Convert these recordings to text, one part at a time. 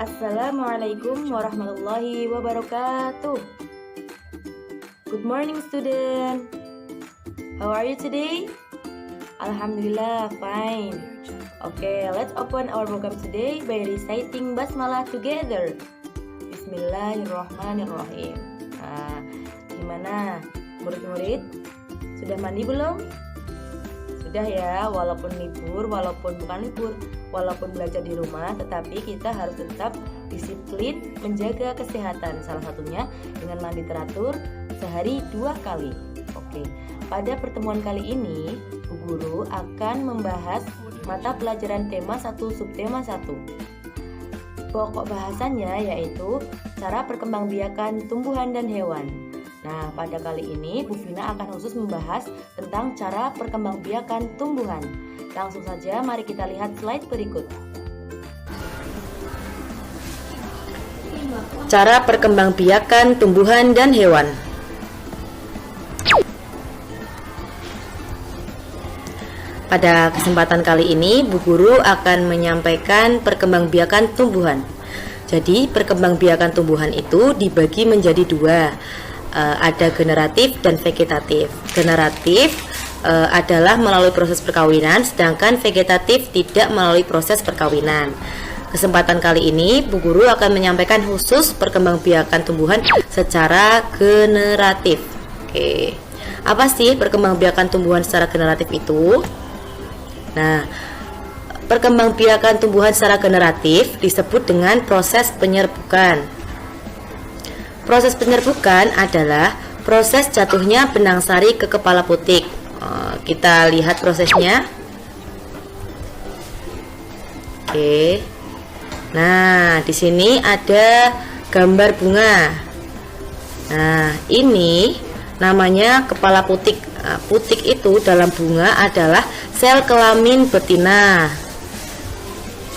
Assalamualaikum warahmatullahi wabarakatuh. Good morning, student. How are you today? Alhamdulillah, fine. Okay, let's open our program today by reciting basmalah together. Bismillahirrahmanirrahim. Gimana murid-murid? Sudah mandi belum? Sudah ya, walaupun libur, walaupun bukan libur, walaupun belajar di rumah, tetapi kita harus tetap disiplin menjaga kesehatan. Salah satunya dengan mandi teratur sehari 2 kali. Oke, pada pertemuan kali ini, Bu Guru akan membahas mata pelajaran tema 1 subtema 1. Pokok bahasannya yaitu cara perkembangbiakan tumbuhan dan hewan. Nah, pada kali ini Bu Vina akan khusus membahas tentang cara perkembangbiakan tumbuhan. Langsung saja mari kita lihat slide berikut. Cara perkembangbiakan tumbuhan dan hewan. Pada kesempatan kali ini Bu Guru akan menyampaikan perkembangbiakan tumbuhan. Jadi perkembangbiakan tumbuhan itu dibagi menjadi 2. Ada generatif dan vegetatif. Generatif adalah melalui proses perkawinan, sedangkan vegetatif tidak melalui proses perkawinan. Kesempatan kali ini Bu Guru akan menyampaikan khusus perkembangbiakan tumbuhan secara generatif. Oke. Apa sih perkembangbiakan tumbuhan secara generatif itu? Nah, perkembangbiakan tumbuhan secara generatif disebut dengan proses penyerbukan. Proses penyerbukan adalah proses jatuhnya benang sari ke kepala putik. Kita lihat prosesnya. Oke. Nah, di sini ada gambar bunga. Nah, ini namanya kepala putik. Putik itu dalam bunga adalah sel kelamin betina.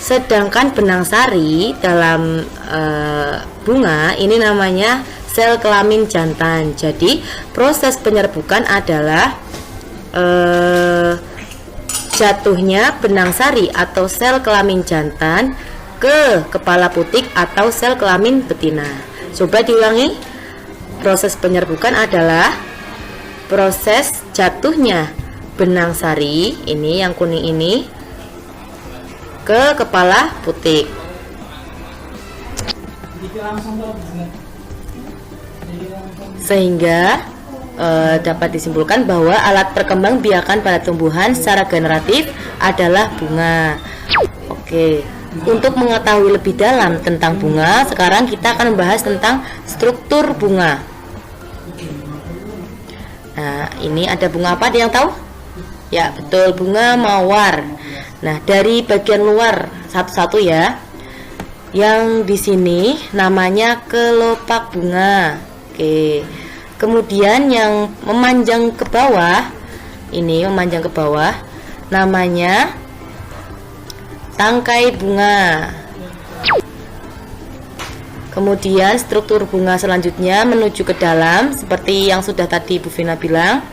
Sedangkan benang sari dalam bunga ini namanya sel kelamin jantan. Jadi proses penyerbukan adalah jatuhnya benang sari atau sel kelamin jantan ke kepala putik atau sel kelamin betina. Coba diulangi. Proses penyerbukan adalah proses jatuhnya benang sari, ini yang kuning ini, ke kepala putik. Sehingga dapat disimpulkan bahwa alat perkembangbiakan pada tumbuhan secara generatif adalah bunga. Oke, untuk mengetahui lebih dalam tentang bunga, sekarang kita akan membahas tentang struktur bunga. Nah, ini ada bunga apa? Ada yang tahu? Ya, betul, bunga mawar. Nah, dari bagian luar satu-satu ya. Yang di sini namanya kelopak bunga. Oke. Kemudian yang memanjang ke bawah, ini memanjang ke bawah, namanya tangkai bunga. Kemudian struktur bunga selanjutnya menuju ke dalam seperti yang sudah tadi Bu Vina bilang.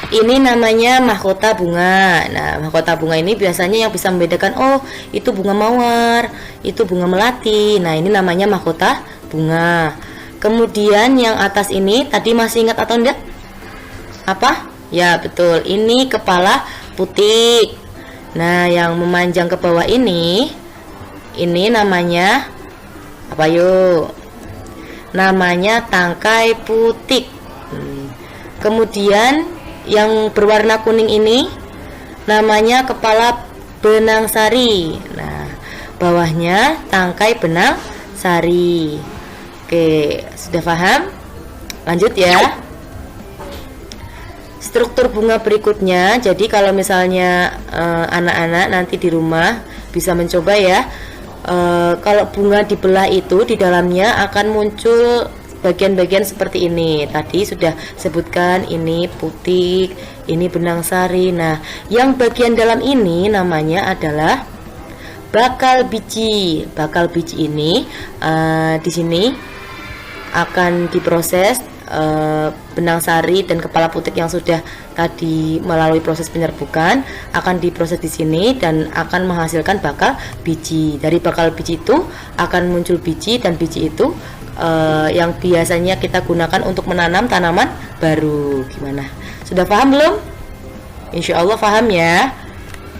Ini namanya mahkota bunga. Nah, mahkota bunga ini biasanya yang bisa membedakan, oh itu bunga mawar, itu bunga melati. Nah, ini namanya mahkota bunga. Kemudian yang atas ini tadi masih ingat atau enggak? Apa? Ya, betul. Ini kepala putik. Nah, yang memanjang ke bawah ini namanya apa yuk? Namanya tangkai putik. Kemudian yang berwarna kuning ini namanya kepala benang sari. Nah, bawahnya tangkai benang sari. Oke, sudah paham? Lanjut ya. Struktur bunga berikutnya. Jadi kalau misalnya anak-anak nanti di rumah bisa mencoba ya. Kalau bunga dibelah itu di dalamnya akan muncul bagian-bagian seperti ini. Tadi sudah sebutkan ini putik, ini benang sari. Nah, yang bagian dalam ini namanya adalah bakal biji. Bakal biji ini di sini akan diproses benang sari dan kepala putik yang sudah tadi melalui proses penyerbukan akan diproses di sini dan akan menghasilkan bakal biji. Dari bakal biji itu akan muncul biji, dan biji itu yang biasanya kita gunakan untuk menanam tanaman baru. Gimana? Sudah paham belum? Insya Allah paham ya.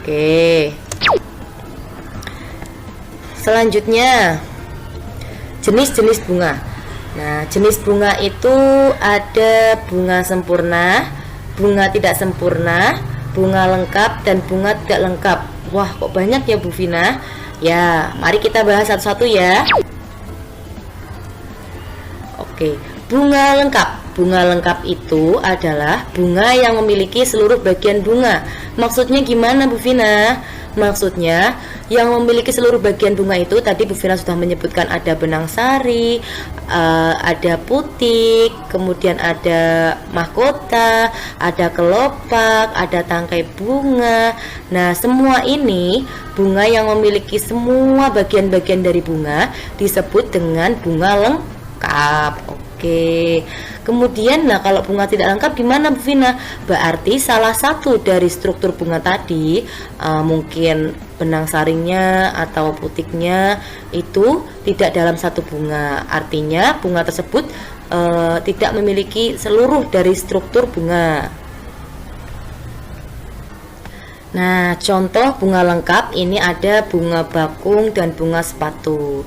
Oke. Selanjutnya, jenis-jenis bunga. Nah, jenis bunga itu ada bunga sempurna, bunga tidak sempurna, bunga lengkap, dan bunga tidak lengkap. Wah, kok banyak ya Bu Vina? Ya, mari kita bahas satu-satu ya. Oke, bunga lengkap. Bunga lengkap itu adalah bunga yang memiliki seluruh bagian bunga. Maksudnya gimana Bu Vina? Maksudnya yang memiliki seluruh bagian bunga itu tadi Bu Vina sudah menyebutkan ada benang sari, ada putik, kemudian ada mahkota, ada kelopak, ada tangkai bunga. Nah, semua ini bunga yang memiliki semua bagian-bagian dari bunga disebut dengan bunga lengkap. Oke. Kemudian, nah kalau bunga tidak lengkap gimana Bu Vina? Berarti salah satu dari struktur bunga tadi, mungkin benang sarinya atau putiknya itu tidak dalam satu bunga. Artinya bunga tersebut tidak memiliki seluruh dari struktur bunga. Nah, contoh bunga lengkap ini ada bunga bakung dan bunga sepatu.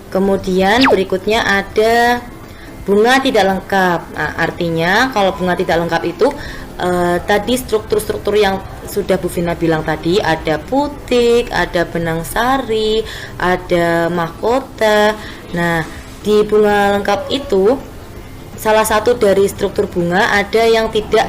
Kemudian berikutnya ada bunga tidak lengkap. Nah, artinya kalau bunga tidak lengkap itu tadi struktur-struktur yang sudah Bu Vina bilang tadi, ada putik, ada benang sari, ada mahkota. Nah, di bunga lengkap itu salah satu dari struktur bunga ada yang tidak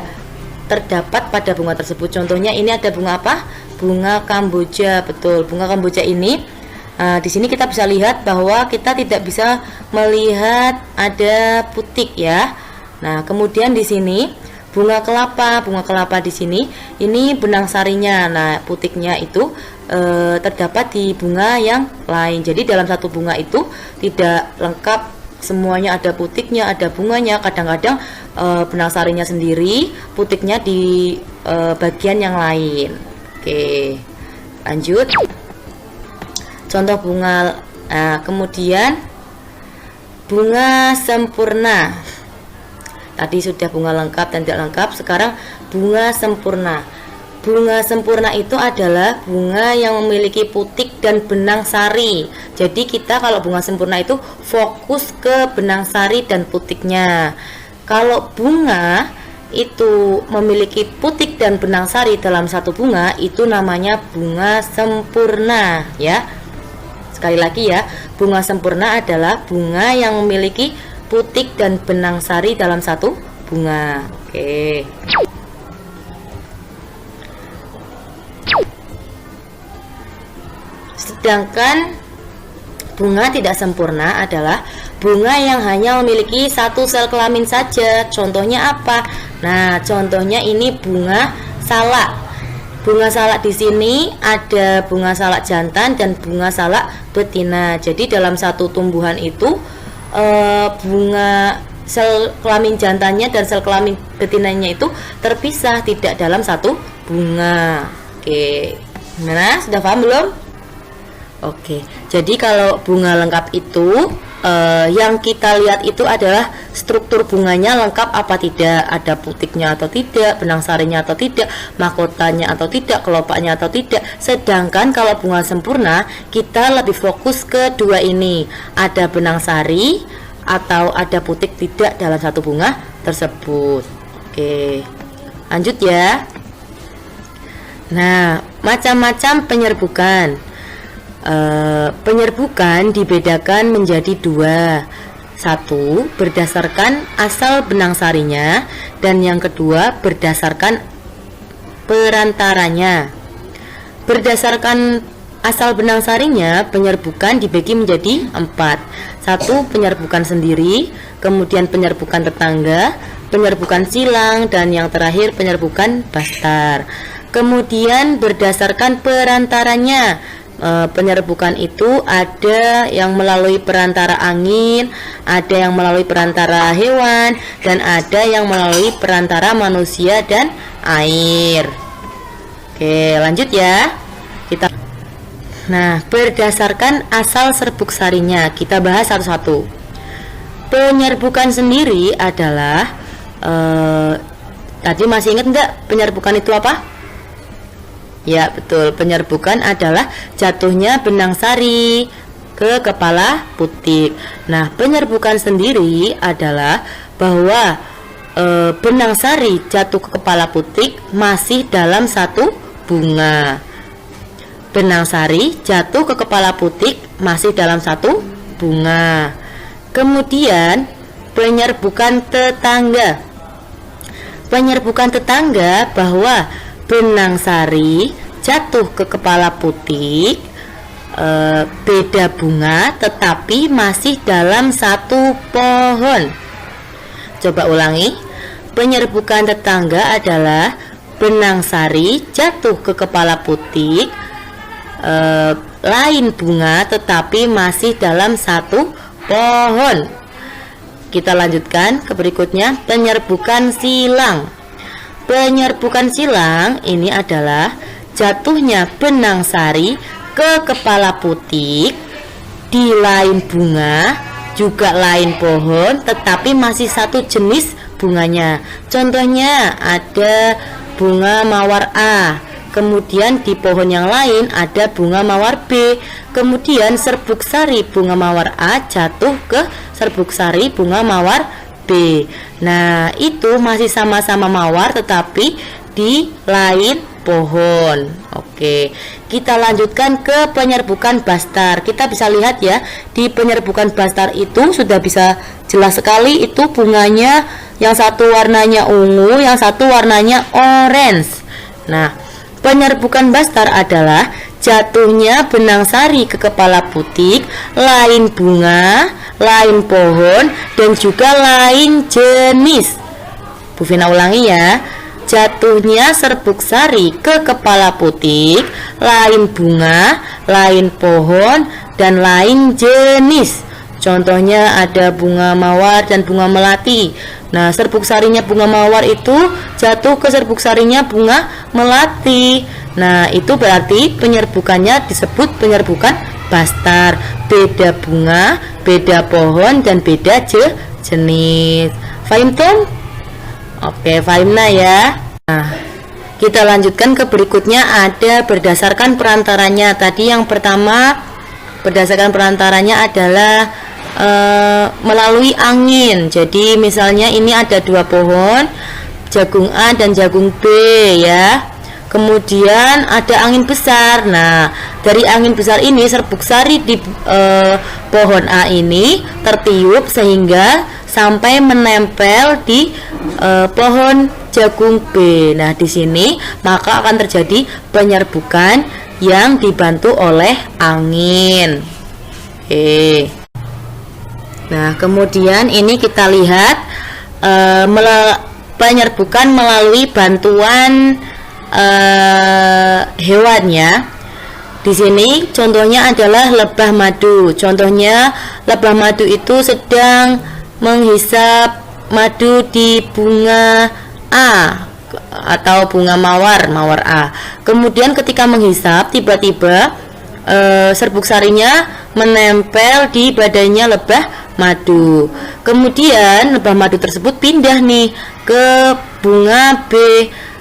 terdapat pada bunga tersebut. Contohnya ini ada bunga apa? Bunga kamboja. Betul, bunga kamboja ini di sini kita bisa lihat bahwa kita tidak bisa melihat ada putik ya. Nah, kemudian di sini bunga kelapa di sini ini benang sarinya. Nah, putiknya itu terdapat di bunga yang lain. Jadi dalam satu bunga itu tidak lengkap semuanya, ada putiknya, ada bunganya. Kadang-kadang benang sarinya sendiri, putiknya di bagian yang lain. Oke, lanjut. Contoh bunga, kemudian bunga sempurna. Tadi sudah bunga lengkap dan tidak lengkap, sekarang bunga sempurna. Bunga sempurna itu adalah bunga yang memiliki putik dan benang sari. Jadi kita kalau bunga sempurna itu fokus ke benang sari dan putiknya. Kalau bunga itu memiliki putik dan benang sari dalam satu bunga, itu namanya bunga sempurna ya. Sekali lagi ya, bunga sempurna adalah bunga yang memiliki putik dan benang sari dalam satu bunga. Oke. Sedangkan bunga tidak sempurna adalah bunga yang hanya memiliki satu sel kelamin saja. Contohnya apa? Nah, contohnya ini bunga salak. Bunga salak di sini ada bunga salak jantan dan bunga salak betina. Jadi dalam satu tumbuhan itu bunga sel kelamin jantannya dan sel kelamin betinanya itu terpisah, tidak dalam satu bunga. Oke, gimana? Sudah paham belum? Oke, jadi kalau bunga lengkap itu yang kita lihat itu adalah struktur bunganya lengkap apa tidak, ada putiknya atau tidak, benang sarinya atau tidak, mahkotanya atau tidak, kelopaknya atau tidak. Sedangkan kalau bunga sempurna kita lebih fokus ke dua ini, ada benang sari atau ada putik tidak dalam satu bunga tersebut. Oke, lanjut ya. Nah, macam-macam penyerbukan. Penyerbukan dibedakan menjadi dua. Satu, berdasarkan asal benang sarinya, dan yang kedua berdasarkan perantaranya. Berdasarkan asal benang sarinya, penyerbukan dibagi menjadi 4. Satu, penyerbukan sendiri, kemudian penyerbukan tetangga, penyerbukan silang, dan yang terakhir penyerbukan bastar. Kemudian berdasarkan perantaranya. Penyerbukan itu ada yang melalui perantara angin, ada yang melalui perantara hewan, dan ada yang melalui perantara manusia dan air. Oke, lanjut ya. Nah, berdasarkan asal serbuk sarinya, kita bahas satu-satu. Penyerbukan sendiri adalah tadi masih ingat enggak penyerbukan itu apa? Ya, betul. Penyerbukan adalah jatuhnya benang sari ke kepala putik. Nah, penyerbukan sendiri adalah bahwa benang sari jatuh ke kepala putik masih dalam satu bunga. Benang sari jatuh ke kepala putik masih dalam satu bunga. Kemudian penyerbukan tetangga. Penyerbukan tetangga bahwa benang sari jatuh ke kepala putik, beda bunga tetapi masih dalam satu pohon. Coba ulangi. Penyerbukan tetangga adalah benang sari jatuh ke kepala putik, lain bunga tetapi masih dalam satu pohon. Kita lanjutkan ke berikutnya, penyerbukan silang. Penyerbukan silang ini adalah jatuhnya benang sari ke kepala putik di lain bunga, juga lain pohon, tetapi masih satu jenis bunganya. Contohnya ada bunga mawar A, kemudian di pohon yang lain ada bunga mawar B, kemudian serbuk sari bunga mawar A jatuh ke serbuk sari bunga mawar B. Nah, itu masih sama-sama mawar tetapi di lain pohon. Oke, kita lanjutkan ke penyerbukan bastar. Kita bisa lihat ya, di penyerbukan bastar itu sudah bisa jelas sekali itu bunganya, yang satu warnanya ungu, yang satu warnanya orange. Nah, penyerbukan bastar adalah jatuhnya benang sari ke kepala putik, lain bunga, lain pohon, dan juga lain jenis. Bu Vina ulangi ya. Jatuhnya serbuk sari ke kepala putik, lain bunga, lain pohon, dan lain jenis. Contohnya ada bunga mawar dan bunga melati. Nah, serbuk sarinya bunga mawar itu jatuh ke serbuk sarinya bunga melati. Nah, itu berarti penyerbukannya disebut penyerbukan bastar. Beda bunga, beda pohon, dan beda jenis. Fahim Tom? Oke, fahimna ya. Nah, kita lanjutkan ke berikutnya, ada berdasarkan perantaranya. Tadi yang pertama berdasarkan perantaranya adalah melalui angin. Jadi misalnya ini ada dua pohon, jagung A dan jagung B ya. Kemudian ada angin besar. Nah, dari angin besar ini serbuk sari di pohon A ini tertiup sehingga sampai menempel di pohon jagung B. Nah, di sini maka akan terjadi penyerbukan yang dibantu oleh angin. Oke. Nah, kemudian ini kita lihat penyerbukan melalui bantuan hewannya. Di sini contohnya adalah lebah madu. Contohnya lebah madu itu sedang menghisap madu di bunga A atau bunga mawar A. Kemudian ketika menghisap tiba-tiba serbuk sarinya menempel di badannya lebah madu. Kemudian lebah madu tersebut pindah nih ke bunga B.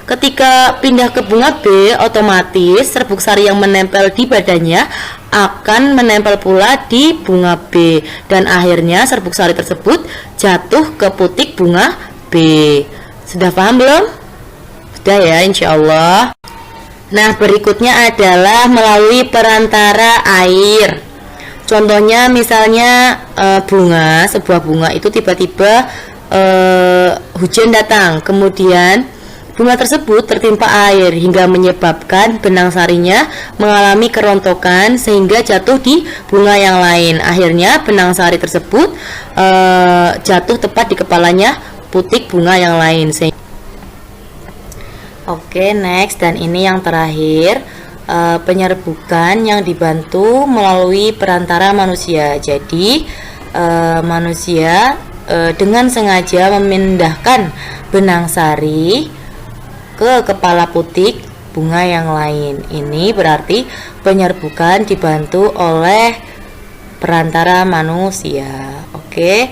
Ketika pindah ke bunga B, otomatis serbuk sari yang menempel di badannya akan menempel pula di bunga B, dan akhirnya serbuk sari tersebut jatuh ke putik bunga B. Sudah paham belum? Sudah ya, insya Allah. Nah, berikutnya adalah melalui perantara air. Contohnya misalnya sebuah bunga itu tiba-tiba hujan datang, kemudian bunga tersebut tertimpa air hingga menyebabkan benang sarinya mengalami kerontokan sehingga jatuh di bunga yang lain. Akhirnya benang sari tersebut jatuh tepat di kepalanya putik bunga yang lain. Oke, next, dan ini yang terakhir, penyerbukan yang dibantu melalui perantara manusia. Jadi manusia dengan sengaja memindahkan benang sari ke kepala putik bunga yang lain. Ini berarti penyerbukan dibantu oleh perantara manusia. Oke,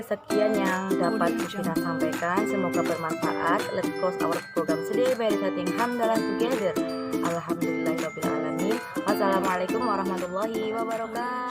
sekian yang dapat kita sampaikan. Semoga bermanfaat. Let's close our program today by reciting hamdalah together. Alhamdulillahirabbil alamin. Wassalamualaikum warahmatullahi wabarakatuh.